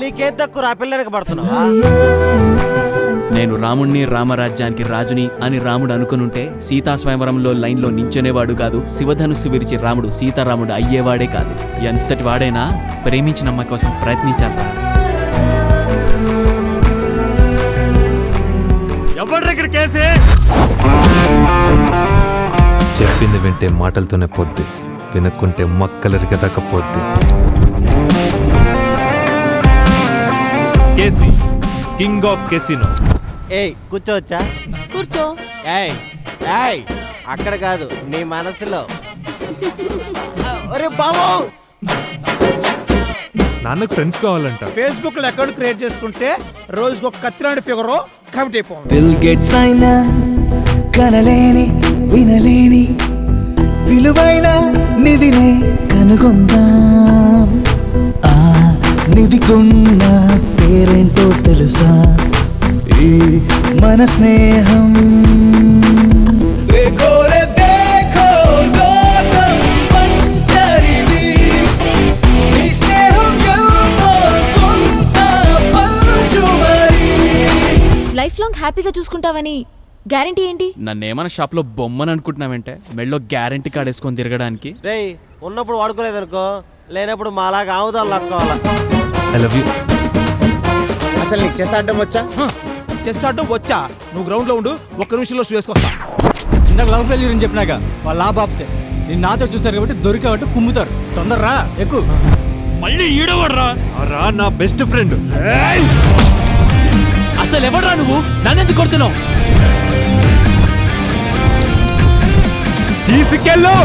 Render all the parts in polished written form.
నీకేం తక్కువ ఆ పిల్లనికి పడుతున్నావా? నేను రాముణ్ణి రామరాజ్యానికి రాజుని అని రాముడు అనుకునుంటే సీతా స్వయంవరంలో లైన్లో నించునేవాడు కాదు, శివధనుస్సు విరిచి రాముడు సీతారాముడు అయ్యేవాడే కాదు. ఎంతటి వాడైనా ప్రేమించిన అమ్మాయి కోసం ప్రయత్నించాలి. చెప్పింది వింటే మాటలతోనే పొద్దు, వినక్కుంటే మక్కలరిక దాకా పొద్దు. KC king of casino. ఏయ్ కూర్చోవచ్చా? కూర్చో. ఏయ్ ఏయ్ అక్కడ కాదు, నీ మనసులో. అరే బాబు, నాన్నకు ఫ్రెండ్స్ కావాలంట. ఫేస్బుక్ లో అకౌంట్ క్రియేట్ చేసుకుంటే రోజుకు ఒక కత్తిలాంటి ఫిగర్ కమిట్ అయిపోయింది. బిల్ గేట్స్ అయినా కనలేని వినలేని విలువైన నిధినే కనుగొందాం. ఆ నిధికున్న పేరేంటో తెలుసా? ఈ మన స్నేహం. లైఫ్ లాంగ్ హ్యాపీగా చూసుకుంటావని గ్యారంటీ ఏంటి? నన్నేమన్నా షాప్లో బొమ్మని అనుకుంటున్నావంటే మెళ్ళో గ్యారెంటీ కార్డ్ వేసుకొని తిరగడానికి. రేయ్ ఉన్నప్పుడు వాడుకోలేదనుకో, లేనప్పుడు మాలాగా ఆవుదాలు లాక్కోవాలా. I love you. అసలు నీకు చెస్ ఆడడం వచ్చా? చెస్ ఆడడం వచ్చా? నువ్వు గ్రౌండ్ లో ఉండు, ఒక్క నిమిషంలో వేసుకొస్తా. ఇందాక లవ్ ఫెయిల్యూర్ అని చెప్పినాక వాళ్ళ ఆ బాప్తే నేను నాతో చూసారు కాబట్టి దొరికాబట్టి కుమ్ముతారు. తొందరరా ఎక్కువ. మళ్ళీ ఈడవడ్రా రా నా బెస్ట్ ఫ్రెండ్. అసలు ఎవడ్రా నువ్వు? నన్నెందుకు కొడుతున్నావు? తీసుకెళ్ళు.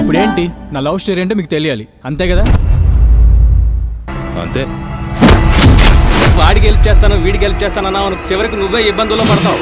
ఇప్పుడు ఏంటి నా లవ్ స్టోరీ అంటే మీకు తెలియాలి అంతే కదా? అంతే. వాడికి హెల్ప్ చేస్తాను వీడికి హెల్ప్ చేస్తానన్నా చివరికి నువ్వే ఇబ్బందుల్లో పడతావు.